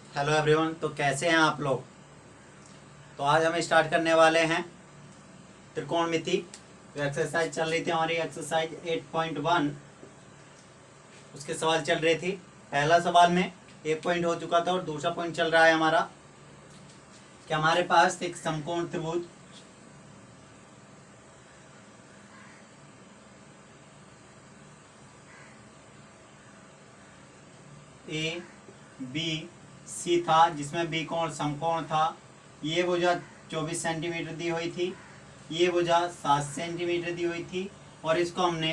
Hello everyone. तो कैसे हैं आप लोग। तो आज हम स्टार्ट करने वाले हैं त्रिकोणमिति। जो एक्सरसाइज चल रही थी हमारी एक्सरसाइज 8.1, उसके सवाल चल रहे थे। पहला सवाल में एक पॉइंट हो चुका था और दूसरा पॉइंट चल रहा है हमारा कि हमारे पास एक समकोण त्रिभुज ए बी सी था, जिसमें बी कोण समकोण था। ये भुजा 24 सेंटीमीटर दी हुई थी, ये भुजा 7 सेंटीमीटर दी हुई थी, और इसको हमने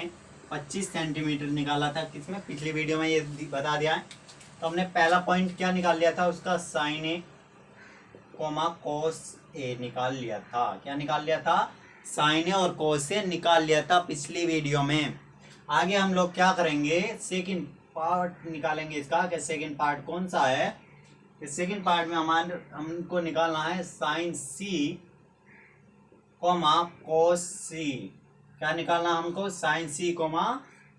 25 सेंटीमीटर निकाला था। किसमें? पिछली वीडियो में ये बता दिया है। तो हमने पहला पॉइंट क्या निकाल लिया था, उसका साइन ए कोमा कोस ए निकाल लिया था। क्या निकाल लिया था? साइन ए और कोस ए निकाल लिया था पिछली वीडियो में। आगे हम लोग क्या करेंगे, सेकंड पार्ट निकालेंगे इसका। कि सेकंड पार्ट कौन सा है? सेकंड पार्ट में हमको निकालना है साइन सी कोमा कोस सी। क्या निकालना हमको? साइन सी कोमा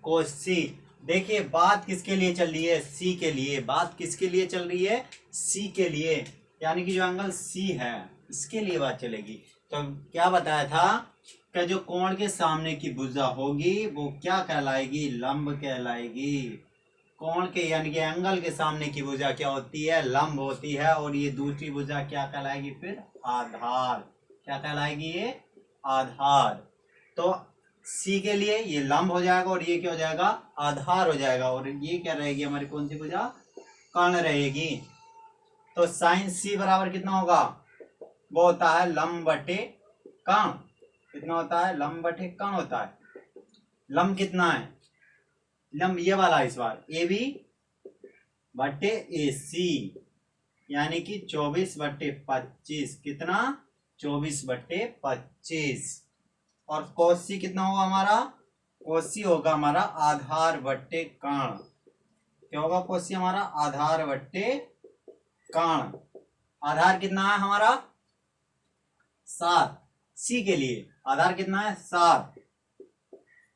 कोस सी। देखिए बात किसके लिए चल रही है? सी के लिए। बात किसके लिए चल रही है? सी के लिए, यानी कि जो एंगल सी है इसके लिए बात चलेगी। तो क्या बताया था कि जो कोण के सामने की भुजा होगी वो क्या कहलाएगी? लंब कहलाएगी। कोण के यानी कि एंगल के सामने की भुजा क्या होती है? लंब होती है। और ये दूसरी भुजा क्या कहलाएगी फिर? आधार। क्या कहलाएगी? ये आधार। तो सी के लिए ये लंब हो जाएगा और ये क्या हो जाएगा? आधार हो जाएगा। और ये क्या रहेगी हमारी? कौन सी भुजा? कर्ण रहेगी। तो साइन सी बराबर कितना होगा? वो होता है लंब बटे कर्ण। कितना होता है? लंब बटे कर्ण होता है। लंब कितना है? लंब ये वाला इस बार ए बी बटे ए सी, यानी कि 24/25। कितना? 24/25। और कोसी कितना होगा हमारा? कोसी होगा हमारा आधार बट्टे कर्ण। क्या होगा कोसी हमारा? आधार बट्टे कर्ण। आधार कितना है हमारा? 7। सी के लिए आधार कितना है? 7।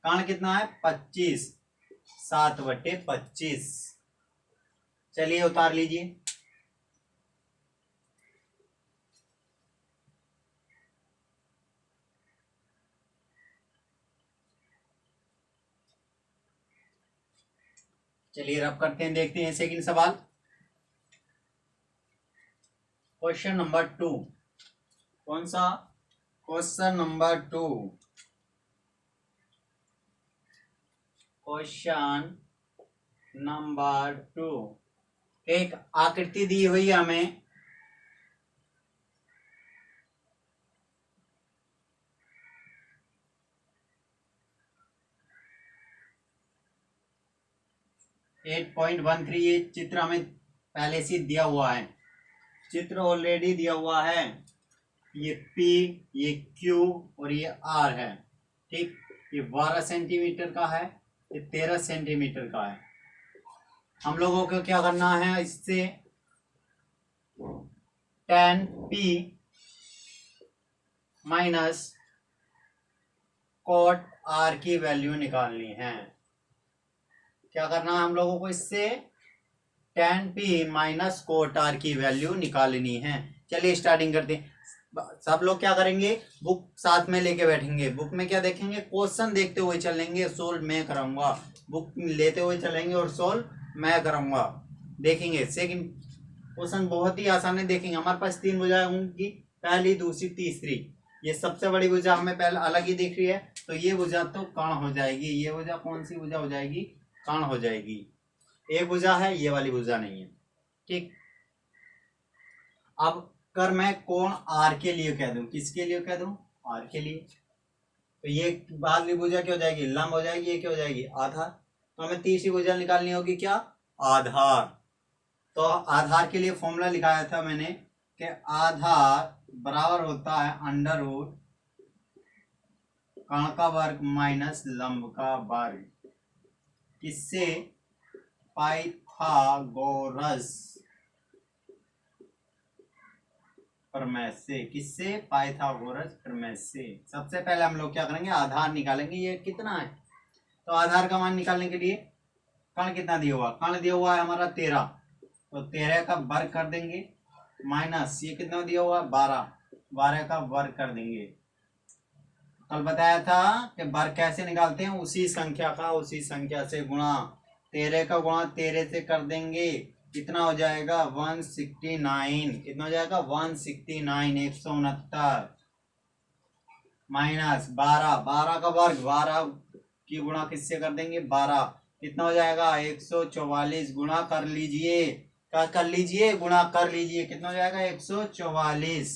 कर्ण कितना है? 25। 7/25। चलिए उतार लीजिए। चलिए रब करते हैं, देखते हैं सेकंड सवाल। Question number 2। कौन सा? Question number 2। Question number 2। एक आकृति दी हुई है हमें। Eight point 13। ये चित्र हमें पहले से दिया हुआ है। चित्र ऑलरेडी दिया हुआ है। ये P, ये Q और ये R है। ठीक। ये 12 सेंटीमीटर का है, ये 13 सेंटीमीटर का है। हम लोगों को क्या करना है? इससे tan P minus cot R की वैल्यू निकालनी है। क्या करना है हम लोगों को? इससे tan P minus cot R की वैल्यू निकालनी है। चलिए स्टार्टिंग करते हैं। सब लोग क्या करेंगे? बुक साथ में लेके बैठेंगे। बुक में क्या देखेंगे? क्वेश्चन देखते हुए चलेंगे, सोल्व मैं कराऊंगा। बुक लेते हुए चलेंगे और सोल्व मैं कराऊंगा। देखेंगे सेकंड क्वेश्चन बहुत ही आसान है। देखेंगे हमारे पास 3 भुजाएं होंगी, पहली, दूसरी, तीसरी। ये सबसे बड़ी भुजा हमें पहले अलग ही दिख रही है, तो ये भुजा तो कर्ण हो जाएगी। ये भुजा कौन सी भुजा हो जाएगी? कर्ण हो जाएगी। एक भुजा है, ये वाली भुजा नहीं है। ठीक। अब कर मैं कोण आर के लिए कह दूं। किसके लिए कह दूं? आर के लिए। तो ये बाद की भुजा क्या हो जाएगी? लंब हो जाएगी। ये क्या हो जाएगी? आधार। तो हमें तीसरी भुजा निकालनी होगी। क्या? आधार। तो आधार के लिए फॉर्मूला लिखाया था मैंने कि आधार बराबर होता है अंडर रूट कर्ण का वर्ग माइनस लंब का वर्ग। किससे? पाइथागोरस प्रमेय से। किससे? पाइथागोरस प्रमेय से। सबसे पहले हम लोग क्या करेंगे? आधार निकालेंगे। ये कितना है? तो आधार का मान निकालने के लिए कर्ण कितना दिया हुआ? कर्ण दिया हुआ है हमारा 13। तो 13 का वर्ग कर देंगे माइनस ये कितना दिया हुआ 12, 12 का वर्ग कर देंगे। कल बताया था कि वर्ग कैसे निकालते हैं, उसी संख्या का उसी संख्या से गुणा, 13 का गुणा 13 से कर देंगे, कितना हो जाएगा 169, कितना हो जाएगा 169, 169 माइनस 12, 12 का वर्ग 12 की गुणा किससे कर देंगे 12, कितना हो जाएगा 144, गुणा कर लीजिए, क्या कर लीजिए गुणा कर लीजिए, कितना हो जाएगा 144,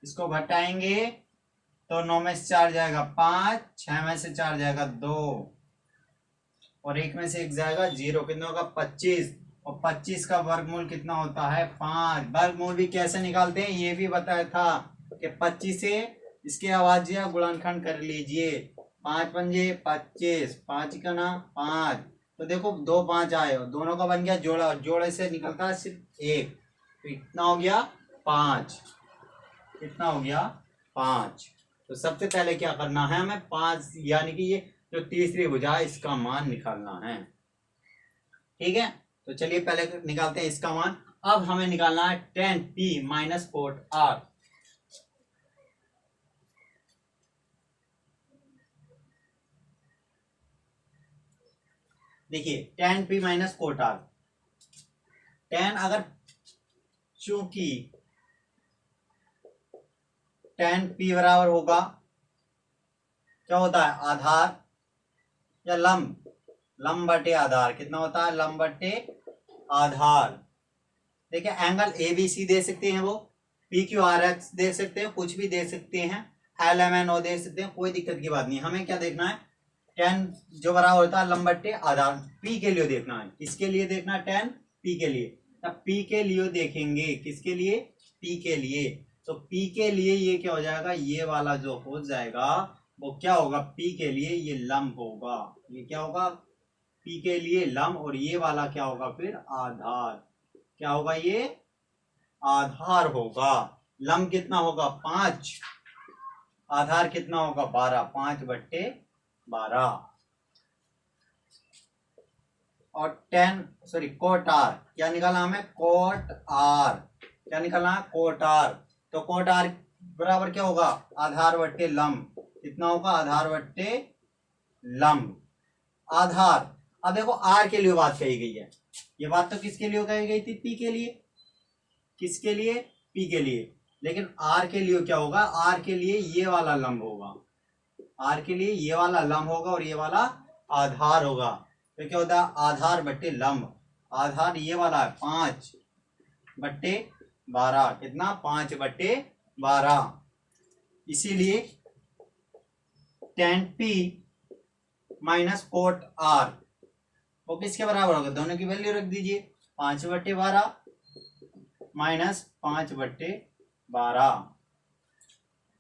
इसको घटाएंगे तो 9 में से 4 जाएगा 5, 6 में से 4 जाएगा 2 और 1 में से 1 जाएगा 0, कितना होगा 25, और 25 का वर्गमूल कितना होता है 5। वर्गमूल भी कैसे निकालते हैं ये भी बताया था कि 25 से इसके अभाज्य गुणनखंड कर लीजिए, 5 पंजे 25, 5 का ना 5, तो देखो 2 5 आए और दोनों का बन गया जोड़ा, और जोड़े से निकलता है सिर्फ 1, तो इतना हो गया 5, कितना हो गया 5। तो सबसे पहले क्या करना है हमें 5 यानी कि ये जो तीसरी भुजा है इसका मान निकालना है, ठीक है। तो चलिए पहले निकालते हैं इसका मान। अब हमें निकालना है tan p minus cot r। देखिए tan p minus cot r, tan अगर चूंकि tan p बराबर होगा क्या होता है आधार या लंब, लंब बटे आधार, कितना होता है लंब बटे आधार। देखिए एंगल ए बी सी दे सकते हैं, वो पी क्यू आर एक्स दे सकते हैं, कुछ भी दे सकते हैं, एल एम एन ओ दे सकते हैं, कोई दिक्कत की बात नहीं। हमें क्या देखना है tan जो बराबर होता है लंब बटे आधार, पी के लिए देखना है, किसके लिए देखना है tan पी के लिए, तब पी के लिए देखेंगे, किसके लिए पी के लिए, तो पी के लिए ये क्या हो जाएगा ये वाला जो हो जाएगा वो क्या होगा पी के लिए ये लंब होगा, ये क्या होगा पी के लिए लंब, और ये वाला क्या होगा फिर आधार, क्या होगा ये आधार होगा। लंब कितना होगा 5, आधार कितना होगा 12, 5 बट्टे 12। और कोट आर क्या निकालना हमें कोट आर, क्या निकालना है कोट आर, तो कोट आर बराबर क्या होगा आधार बट्टे लंब, कितना होगा आधार बट्टे लंब। आधार, अब देखो आर के लिए बात कही गई है, ये बात तो किसके लिए कही गई थी पी के लिए, किसके लिए पी के लिए, लेकिन आर के लिए क्या होगा आर के लिए ये वाला लंब होगा, आर के लिए ये वाला लंब होगा और ये वाला आधार होगा, तो क्या होता है आधार बट्टे लंब, आधार ये वाला है 5 बट्टे 12, कितना 5 बट्टे 12, इसीलिए tan p minus cot r वो किसके बराबर होगा, दोनों की वैल्यू रख दीजिए, 5 बट्टे 12 माइनस 5 बट्टे 12,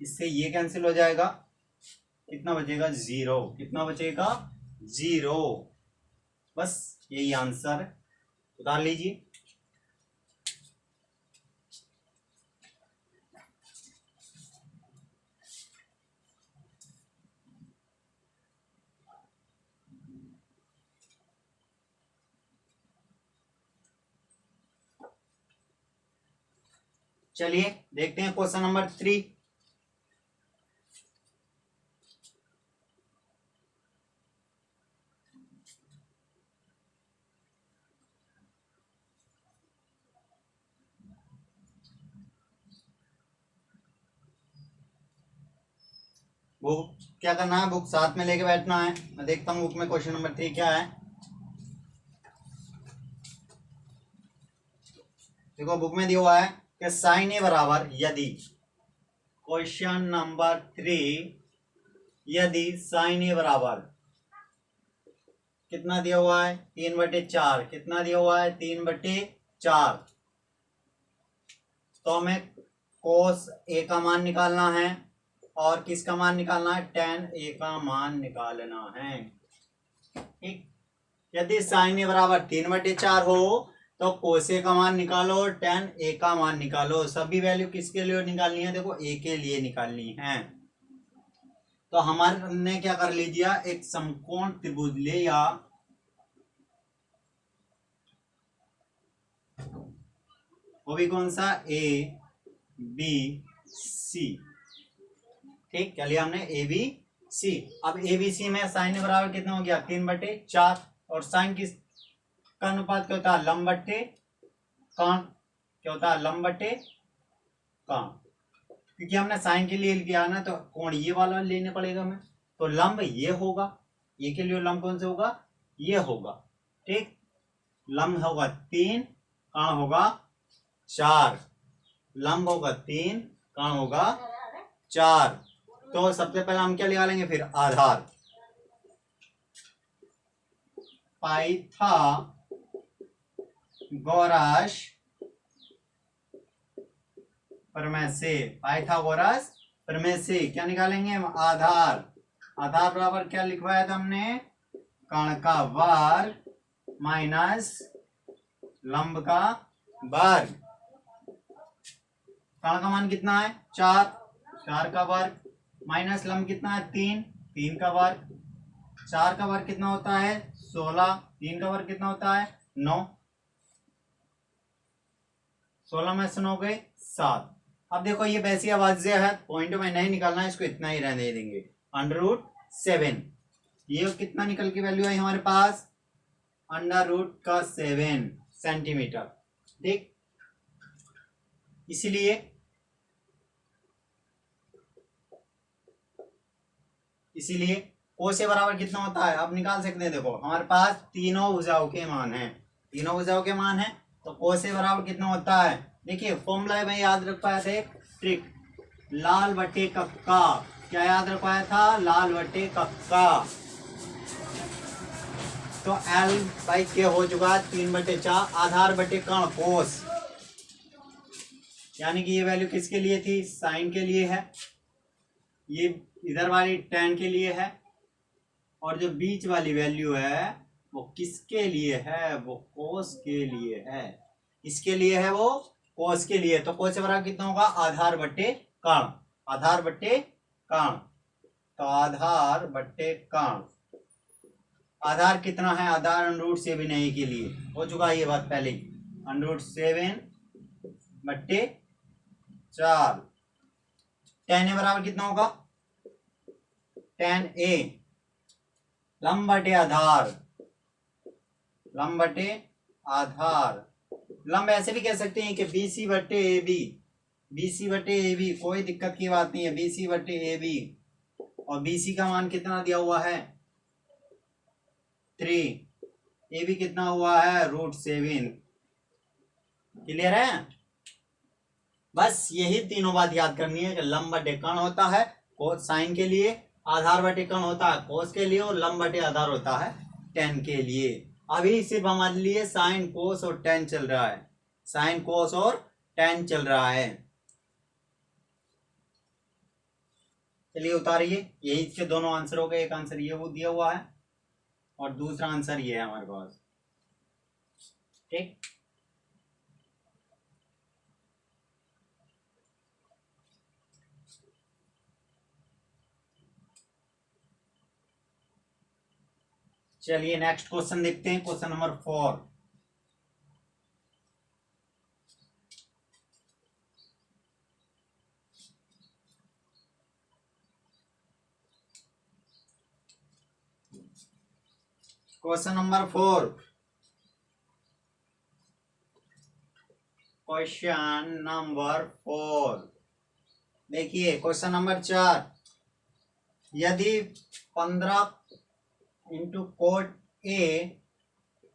इससे ये कैंसिल हो जाएगा, कितना बचेगा 0, कितना बचेगा 0, बस यही आंसर उतार लीजिए। चलिए देखते हैं क्वेश्चन नंबर 3। बुक क्या करना है, बुक साथ में लेके बैठना है। मैं देखता हूँ बुक में क्वेश्चन नंबर 3 क्या है। देखो बुक में दिया हुआ है कि साइन ए बराबर यदि, क्वेश्चन नंबर 3, यदि साइन ए बराबर कितना दिया हुआ है 3/4, कितना दिया हुआ है 3/4, तो हमें कोस ए का मान निकालना है और किसका मान निकालना है tan ए का मान निकालना है, ठीक। यदि साइन ए बराबर 3/4 हो तो कोस ए का मान निकालो और tan ए का मान निकालो, सभी वैल्यू किसके लिए निकालनी है, देखो ए के लिए निकालनी है। तो हमारे क्या कर लीजिए एक समकोण त्रिभुज ले या वो भी कौन सा, ए बी सी। ठीक, क्या लिया हमने, ए बी सी। अब ए बी सी में साइन बराबर कितना हो गया, 3/4, और साइन किस का अनुपात क्या होता है, लंब बट्टे कान, क्या होता है, लंब बट्टे कान। क्योंकि हमने साइन के लिए किया ना, तो कोण ये वाला लेने पड़ेगा हमें, तो लंब ये होगा, ये के लिए लंब कौन से होगा, ये होगा। ठीक, लंब होगा 3, कान होगा 4, लंब होगा 3, कान होगा 4। तो सबसे पहले हम क्या निकालेंगे, फिर आधार, पाइथागोरस प्रमेय से, पाइथागोरस प्रमेय से क्या निकालेंगे हम, आधार। आधार बराबर क्या लिखवाया था हमने, कर्ण का वर्ग माइनस लंब का वर्ग। कर्ण का मान कितना है, 4, 4 का वर्ग, माइनस लंब कितना है, 3, 3 का वर्ग। 4 का वर्ग कितना होता है, 16, 3 का वर्ग कितना होता है, 9, 16 में से 9 गए 7। अब देखो ये वैसी आवाज है, पॉइंट में नहीं निकालना है, इसको इतना ही रहने देंगे, √7। ये कितना निकल की वैल्यू आई हमारे पास, √7 सेंटीमीटर। ठीक, इसीलिए को से बराबर कितना होता है, अब निकाल सकते हैं। देखो हमारे पास तीनों भुजाओं के मान हैं, तीनों भुजाओं के मान हैं, तो को से बराबर कितना होता है, देखिए फॉर्मूला में याद रख पाया था, एक ट्रिक, लाल बटे कक्का, क्या याद रख पाया था, लाल बटे कक्का। तो L/K हो चुका 3/4, आधार बटे कर्ण कोस, यानी कि ये वैल्यू किसके लिए थी, साइन के लिए है, ये इधर वाली tan के लिए है, और जो बीच वाली वैल्यू है वो किसके लिए है, वो कोस के लिए है, इसके लिए है, वो कोस के लिए। तो कोस से बराबर कितना होगा, आधार बट्टे कर्ण, आधार बट्टे कर्ण। तो आधार बट्टे कर्ण, आधार कितना है, आधार √7 नहीं के लिए हो चुका है ये बात पहले, √7/4। tan बराबर कितना होगा, tan A, लंब बटे आधार, लंब बटे आधार। लंब ऐसे भी कह सकते हैं कि BC/AB, BC/AB, कोई दिक्कत की बात नहीं है, BC/AB। और BC का मान कितना दिया हुआ है, 3, AB कितना हुआ है, √7। क्लियर है, बस यही तीनों बात याद करनी है कि लंब बटे कर्ण होता है कोस साइन के लिए, आधार बटे कर्ण होता है कोस के लिए, और लंब बटे आधार होता है tan के लिए। अभी सिर्फ हमारे लिए साइन कोस और tan चल रहा है, साइन कोस और tan चल रहा है। चलिए उतारिए, यही इसके दोनों आंसर हो गए, एक आंसर ये वो दिया हुआ है और दूसरा आंसर ये है हमारे पास। ठीक, चलिए नेक्स्ट क्वेश्चन देखते हैं, question number 4। Question number 4, question number 4 देखिए, क्वेश्चन नंबर 4, यदि 15 इंटू कोट A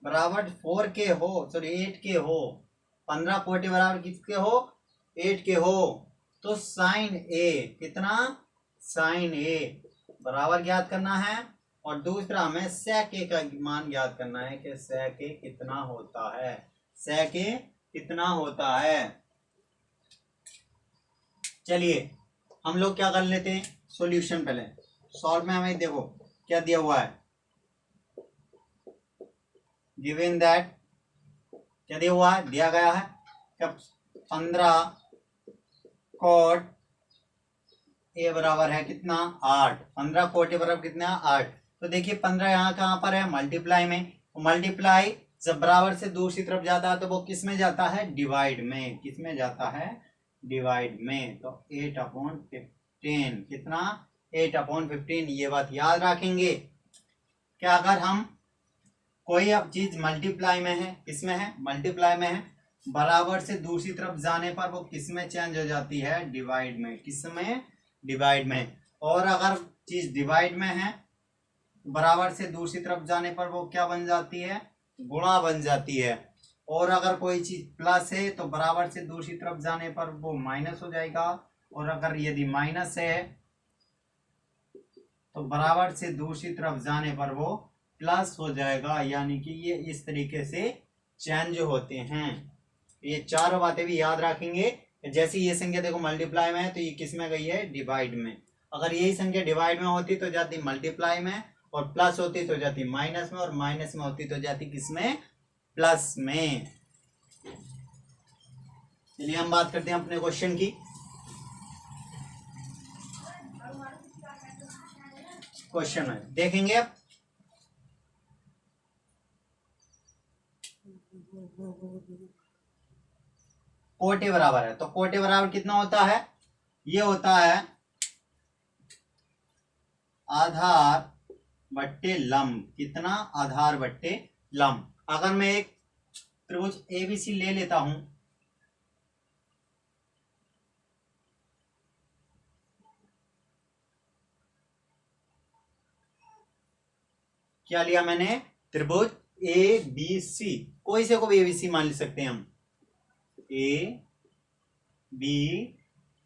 बराबर 4K हो, सॉरी 8K हो, 15 कोट A बराबर किसके हो, 8K हो, तो साइन A कितना, साइन A बराबर ज्ञात करना है। और दूसरा हमें sec A का मान ज्ञात करना है कि sec A कितना होता है, sec A कितना होता है। चलिए हम लोग क्या कर लेते हैं, सॉल्यूशन पहले सॉल्व में हमें देखो क्या दिया हुआ है, गिवन दैट, क्या दिया हुआ है, दिया गया है कि 15 कोट A बराबर है कितना, 8, 15 कोट A बराबर कितना, 8। तो देखिए 15 यहाँ कहाँ पर है, मल्टीप्लाई में, मल्टीप्लाई जब बराबर से दूसरी तरफ जाता है तो वो किस में जाता है, डिवाइड में। किस में जाता है, डिवाइड में। तो 8/15 कितना, 8/15। ये बात याद रखेंगे। क्या अगर हम कोई अब चीज मल्टीप्लाई में है, किसमें है, मल्टीप्लाई में है, बराबर से दूसरी तरफ जाने पर वो किस में चेंज हो जाती है, डिवाइड में। किस में, डिवाइड में। और अगर चीज डिवाइड में है, बराबर से दूसरी तरफ जाने पर वो क्या बन जाती है, गुणा बन जाती है। और अगर कोई चीज प्लस है तो बराबर से दूसरी तरफ जाने पर वो माइनस हो जाएगा। और अगर यदि माइनस है तो बराबर से दूसरी तरफ जाने पर वो प्लस हो जाएगा। यानी कि ये इस तरीके से चेंज होते हैं। ये चारों बातें भी याद रखेंगे। जैसे ये संख्या देखो मल्टीप्लाई में है तो ये किस में गई है, डिवाइड में। अगर यही संख्या डिवाइड में होती तो जाती मल्टीप्लाई में, और प्लस होती तो जाती माइनस में, और माइनस में होती तो जाती किसमें, प्लस में। चलिए हम बात करते हैं अपने क्वेश्चन की। क्वेश्चन है देखेंगे अब। कोटे बराबर है तो कोटे बराबर कितना होता है, ये होता है आधार बट्टे लंब। कितना, आधार बट्टे लंब। अगर मैं एक त्रिभुज एबीसी ले लेता हूं, क्या लिया मैंने, त्रिभुज ए बी सी, कोई से को भी एबीसी मान ले सकते हैं हम, ए बी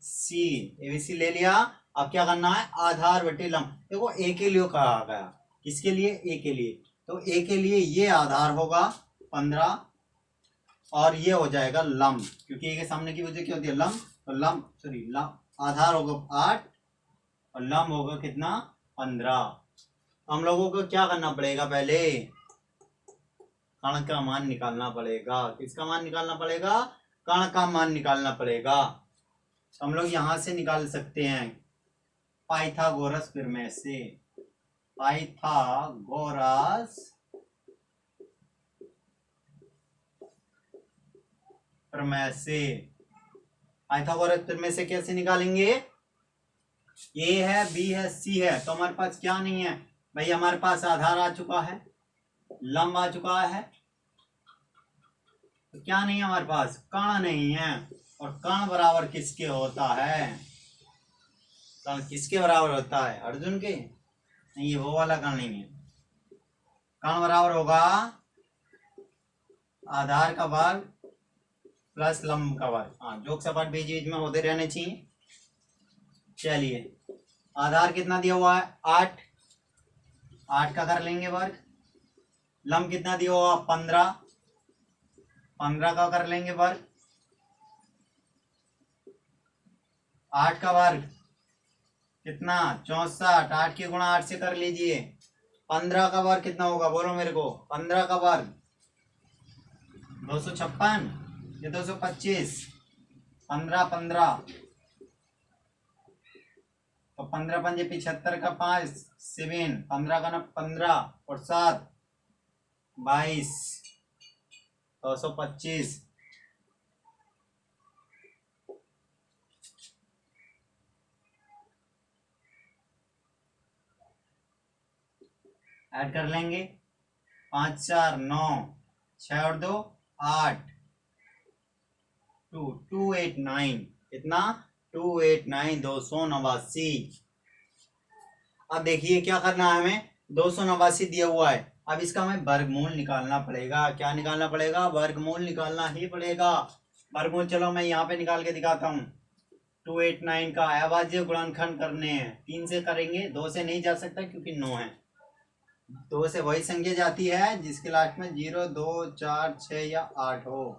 सी, एबीसी ले लिया। अब क्या करना है, आधार बटे लंब। देखो ए के लिए कहा गया, किसके लिए, ए के लिए। तो ए के लिए ये आधार होगा 15 और ये हो जाएगा लंब, क्योंकि ए के सामने की वजह क्या होती है, लंब। तो लंब सॉरी लंब, आधार होगा 8 और लंब होगा कितना, 15। हम लोगों को क्या करना पड़ेगा, पहले कर्ण का मान निकालना पड़ेगा। किसका मान निकालना पड़ेगा, कर्ण का मान निकालना पड़ेगा। तो हम लोग यहां से निकाल सकते हैं पाइथागोरस प्रमेय से। पाइथागोरस प्रमेय से, पाइथागोरस प्रमेय से कैसे निकालेंगे, ए है, बी है, सी है, तो हमारे पास क्या नहीं है भाई, हमारे पास आधार आ चुका है, लंब आ चुका है, तो क्या नहीं है हमारे पास, कर्ण नहीं है। और कर्ण बराबर किसके होता है, कर्ण किसके बराबर होता है, अर्जुन के, नहीं ये वो वाला कर्ण नहीं है। कर्ण बराबर होगा आधार का वर्ग प्लस लंब का वर्ग। हाँ, जोक सपाट बीच बीच में होते रहने चाहिए। चलिए आधार कितना दिया हुआ है, 8, 8 का कर लेंगे वर्ग। लंब कितना दिया हुआ, 15, 15 का कर लेंगे वर्ग। 8 का वर्ग कितना, 64, 8 की गुणा 8 से कर लीजिए। 15 का वर्ग कितना होगा, बोलो मेरे को, 15 का वर्ग 256 या 225, 15 15, तो 15 पंजे 75 का 5 7, 15 का ना 15 और 7 22, 225। ऐड कर लेंगे, 5 4 9, 6 और 2 8, 289, कितना, 289, 289। अब देखिए क्या करना है हमें, 289 दिया हुआ है। अब इसका हमें वर्गमूल निकालना पड़ेगा। क्या निकालना पड़ेगा, वर्गमूल निकालना ही पड़ेगा। वर्गमूल चलो मैं यहाँ पे निकाल के दिखाता हूँ। 289 का अभाज्य गुणनखंड करने हैं, 3 से करेंगे, 2 से नहीं जा सकता क्योंकि 9 है। 2 से वही संख्या जाती है जिसके लास्ट में 0 2 4 6 या 8 हो।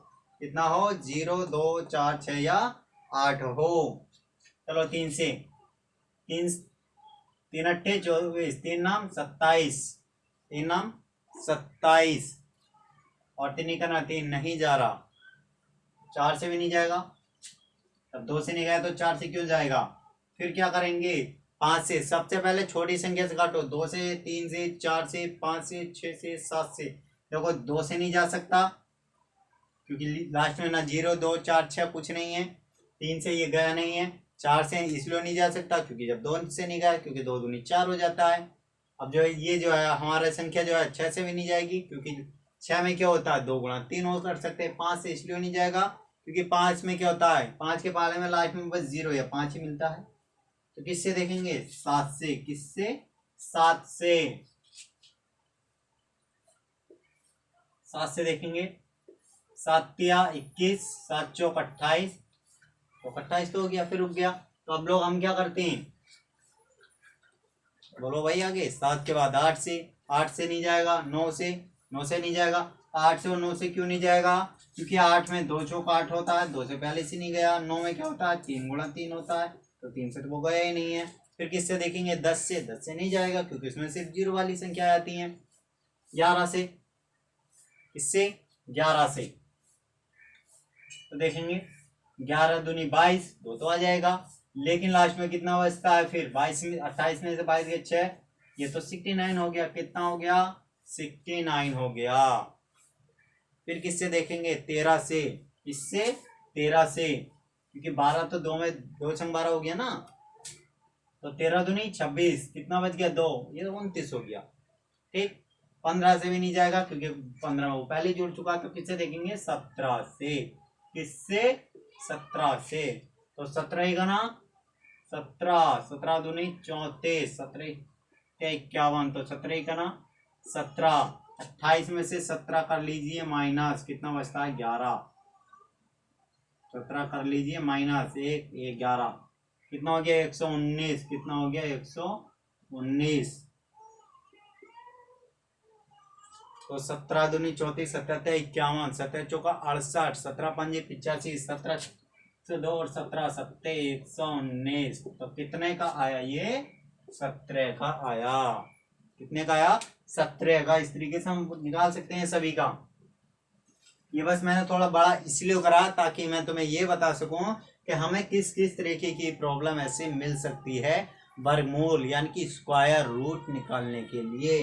कितना हो, 0 2 4 6 या 8 हो। चलो 3 से, 3 3 अट्ठे 24, 3 नाम 27, 3 नाम 27, और 3 नहीं करना, 3 नहीं जा रहा, 4 से भी नहीं जाएगा। अब 2 से नहीं गया तो 4 से क्यों जाएगा। फिर क्या करेंगे, 5 से, सबसे पहले छोटी संख्या से काटो, 2 से, 3 से, 4 से, 5 से, 6 से, 7 से, देखो 2 से नहीं जा सकता क्योंकि लास्ट में ना 0 2 4 6 कुछ नहीं है, 3 से ये गया नहीं है, 4 से इसलिए नहीं जा सकता क्योंकि जब 2 से नहीं गया क्योंकि 2 दूनी 4 हो जाता है। अब जो है ये जो है हमारा संख्या जो है 6 से भी नहीं जाएगी क्योंकि 6 में क्या होता है 2 गुणा 3 हो कर सकते हैं। 5 से इसलिए नहीं जाएगा क्योंकि 5 में क्या होता है 5 के पाले में लास्ट में बस 0 या 5 ही मिलता है। तो किससे देखेंगे 7 से, किससे 7 से देखेंगे। 7 तिया 21, 7 चौक 28, तो 28 तो हो गया, फिर रुक गया। तो अब लोग हम क्या करते हैं, बोलो भाई आगे। 7 के बाद 8 से, 8 से नहीं जाएगा, 9 से, 9 से नहीं जाएगा। 8 से और 9 से क्यों नहीं जाएगा, क्योंकि 8 में 2 चौक 8 होता है, 2 से पहले से नहीं गया। 9 में क्या होता है 3 गुणा 3 होता है, तो 3 से तो वो गया ही नहीं है। फिर किससे देखेंगे 10 से, 10 से नहीं जाएगा क्योंकि इसमें सिर्फ 0 वाली संख्या आती है। 11 से, किससे 11 से, तो देखेंगे 11 दूनी 22, 2 तो आ जाएगा, लेकिन लास्ट में कितना बचता है फिर 22 में, 28 में से 22 गए 6, ये तो 69 हो गया। कितना हो गया 69 हो गया। फिर किससे देखेंगे 13 से, इससे 13 से, क्योंकि 12 तो 2 में 2 छंग 12 हो गया ना, तो 13 दूनी 26, कितना बच गया 2, ये तो 29 हो गया। ठीक, 15 से भी नहीं जाएगा क्योंकि 15 वो पहले जुड़ चुका। तो किससे देखेंगे 17 से, किससे 17 से, तो 17 ही गना 17, 17 दूनी 34, 17 51, तो 17 ही गना 17। 28 में से 17 कर लीजिए माइनस, कितना बचता है 11, 17 कर लीजिए माइनस 1, 11, कितना हो गया 119, कितना हो गया 119। तो 17 दूनी 34, 17 51, 17 चौका 68, 17 पंजे 85, 17 से 2 और 17 सत्ते 119। तो कितने का आया ये 17 का आया। कितने का आया 17 का। इस तरीके से हम निकाल सकते हैं सभी का। ये बस मैंने थोड़ा बड़ा इसलिए करा ताकि मैं तुम्हें ये बता सकूं कि हमें किस किस तरीके की प्रॉब्लम ऐसे मिल सकती है वर्गमूल यानी कि स्क्वायर रूट निकालने के लिए।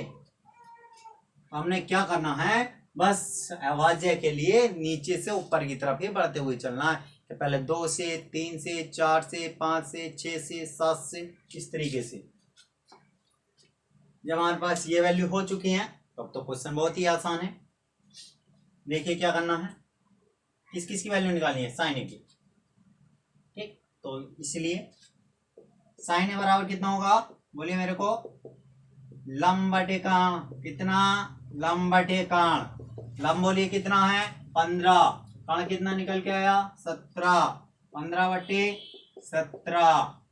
हमने क्या करना है, बस आवाज़ के लिए नीचे से ऊपर की तरफ ही बढ़ते हुए चलना है कि पहले 2 से 3 से 4 से 5 से 6 से 7 से, इस तरीके से। जब हमारे पास ये वैल्यू हो चुकी है तब तो क्वेश्चन बहुत ही आसान है। देखिए क्या करना है, किस किस की वैल्यू निकालनी है, साइन ए की। ठीक, तो इसलिए साइन ए बराबर कितना होगा, बोलिए मेरे को, लंब बटे काण। कितना लंब बटे काण, लंब बोलिए कितना है 15, काण कितना निकल के आया 17, 15 बटे 17।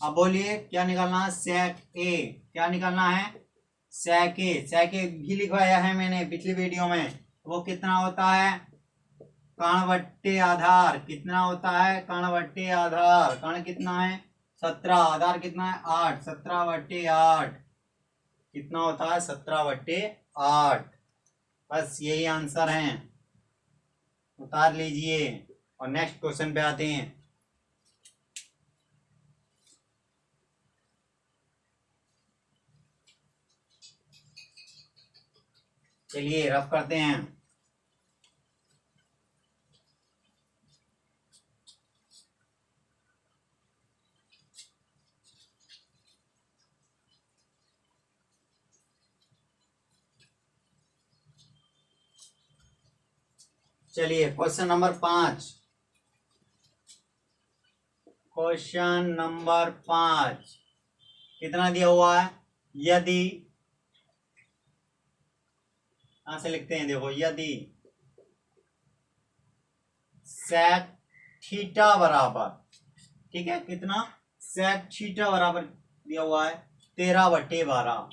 अब बोलिए क्या निकालना है, सेक ए। क्या निकालना है सेक ए। सेक ए भी लिखवाया है मैंने पिछली वीडियो में। वो कितना होता है काण बट्टे आधार, कितना होता है काण बट्टे आधार। काण कितना है 17, आधार कितना है 8, 17 बट्टे 8 कितना होता है 17 बट्टे 8। बस यही आंसर है, उतार लीजिए और नेक्स्ट क्वेश्चन पे आते हैं। चलिए रफ करते हैं। चलिए क्वेश्चन नंबर 5, क्वेश्चन नंबर 5 कितना दिया हुआ है, यदि, कहां से लिखते हैं देखो, यदि सेक थीटा बराबर, ठीक है कितना सेक थीटा बराबर दिया हुआ है 13/12,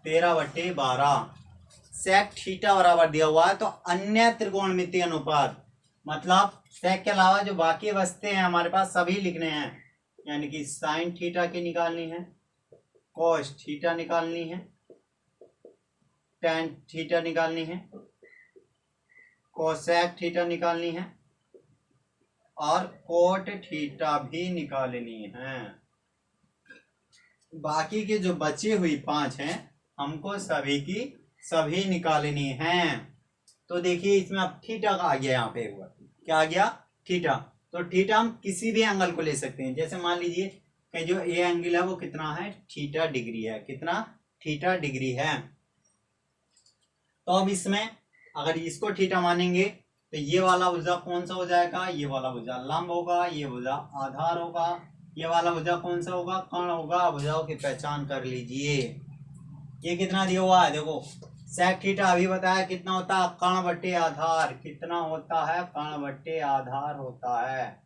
13/12 सेक थीटा बराबर दिया हुआ है। तो अन्य त्रिकोणमितीय अनुपात, मतलब सेक के अलावा जो बाकी बचते हैं हमारे पास सभी लिखने हैं, यानी कि साइन थीटा की निकालनी है, कोस थीटा निकालनी है, टेन थीटा निकालनी है, कोसेक थीटा निकालनी है और कोट थीटा भी निकालनी है। बाकी के जो बची हुई 5 हैं हमको सभी की सभी निकालनी हैं। तो देखिए इसमें अब थीटा का आ गया, यहाँ पे एक बार क्या आ गया, थीटा। तो थीटा हम किसी भी एंगल को ले सकते हैं। जैसे मान लीजिए कि जो ए एंगल है वो कितना है, थीटा डिग्री है। कितना, थीटा डिग्री है। तो अब इसमें अगर इसको थीटा मानेंगे तो ये वाला भुजा कौन सा हो जाएगा, ये वाला भुजा लंब होगा, ये भुजा आधार होगा, ये वाला भुजा कौन सा होगा, कर्ण होगा। भुजाओं की पहचान कर लीजिए। ये कितना दिया हुआ है, देखो सेक थीटा अभी बताया कितना होता है, कर्ण बट्टे आधार। कितना होता है, कर्ण बट्टे आधार होता है।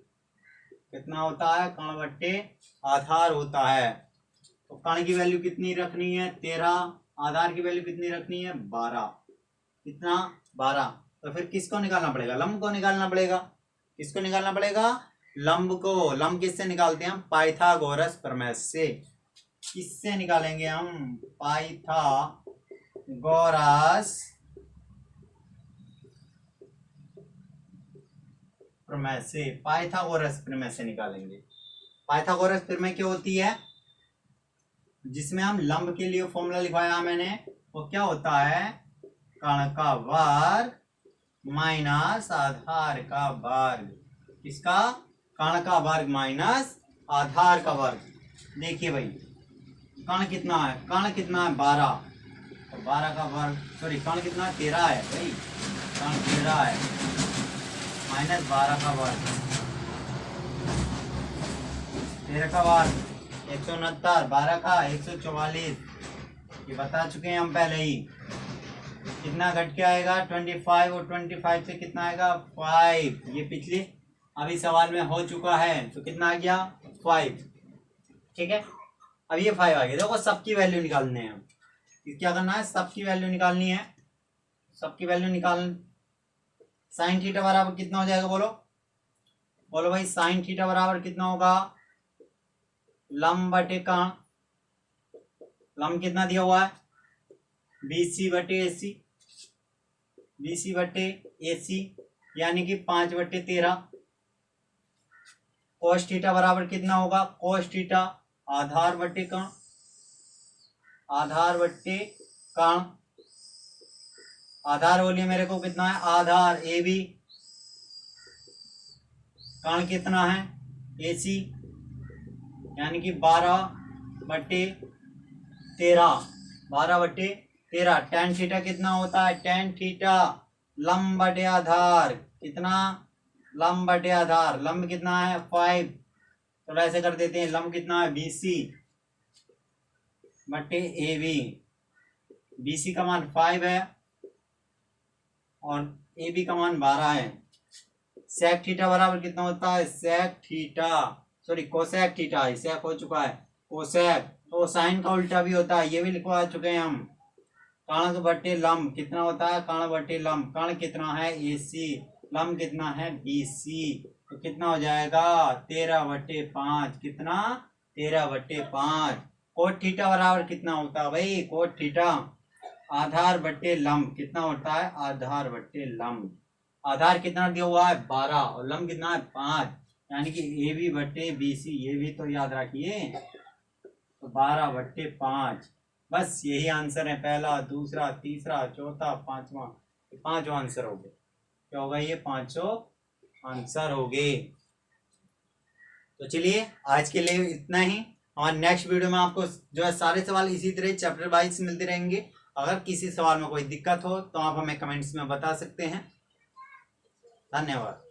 कितना होता है, कर्ण बट्टे आधार होता है। तो कर्ण की वैल्यू कितनी रखनी है, 13। आधार की वैल्यू कितनी रखनी है, 12। कितना, 12। तो फिर किसको निकालना पड़ेगा, लंब को निकालना पड़ेगा। किसको निकालना पड़ेगा, लंब को। लंब किससे निकालते हैं हम, पाइथागोरस प्रमेय से। किससे निकालेंगे हम, पाइथागोरस प्रमेय से। पाइथागोरस प्रमेय से निकालेंगे। पाइथागोरस प्रमेय क्या होती है, जिसमें हम लंब के लिए फॉर्मूला लिखवाया मैंने, वो क्या होता है, कर्ण का वर्ग माइनस आधार का वर्ग। इसका कर्ण का वर्ग माइनस आधार का वर्ग। देखिए भाई कर्ण कितना है, कर्ण कितना है 12, तो 12 का वर्ग, सॉरी कर्ण कितना है 13 है भाई, कर्ण 13 है माइनस 12 का वर्ग, 13 का वर्ग 169, 12 का 144। ये बता चुके हैं हम पहले ही। कितना घट के आएगा, 25, और 25 से कितना आएगा, 5। ये पिछले अभी सवाल में हो चुका है। तो कितना आ गया, 5। ठीक है, अब ये 5 आ गया। देखो सबकी वैल्यू निकालने हैं हम। क्या करना है, सबकी वैल्यू निकालनी है। सबकी वैल्यू निकाल, साइन थीटा बराबर कितना हो जाएगा, बोलो बोलो भाई। साइन थीटा बराबर कितना होगा, लंब बटे कर्ण। लंब कितना दिया हुआ है, BC बटे AC, BC बटे AC यानी कि 5/13। कोस थीटा बराबर कितना होगा, कोस थीटा आधार बटे कर्ण, आधार बटे कर्ण। आधार बोलिए मेरे को कितना है, आधार AB, कर्ण कितना है AC यानी कि 12/13, 12/13। tan थीटा कितना होता है, tan थीटा लंब बटे आधार। कितना, लंब बटे आधार। लंब कितना है 5, तो ऐसे कर देते हैं, लंब कितना है BC बटे AB। BC का मान 5 है और AB का मान 12 है। सेक थीटा बराबर कितना होता है, sec theta, sorry cosec theta, sec हो चुका है, कोसेक। तो साइन का उल्टा भी होता है, ये भी लिखवा चुके हैं हम। कर्ण बटे लंब कितना होता है, कर्ण बटे लंब। कर्ण कितना है AC, लंब कितना है BC, तो कितना हो जाएगा 13/5। कितना, 13/5। कोट थीटा बराबर कितना होता है भाई, कोट थीटा आधार बटे लंब। कितना होता है, आधार बटे लंब। आधार कितना दिया हुआ है 12 और लंब कितना है 5, यानी कि AB बटे BC। ये भी तो याद रखिए, तो 12/5। बस यही आंसर है, पहला, दूसरा, तीसरा, चौथा, पांचवा। 5वां आंसर हो गया। क्या होगा, ये 5 आंसर हो गए। तो चलिए आज के लिए इतना ही। हमारे नेक्स्ट वीडियो में आपको जो है सारे सवाल इसी तरह चैप्टर वाइज मिलते रहेंगे। अगर किसी सवाल में कोई दिक्कत हो तो आप हमें कमेंट्स में बता सकते हैं। धन्यवाद।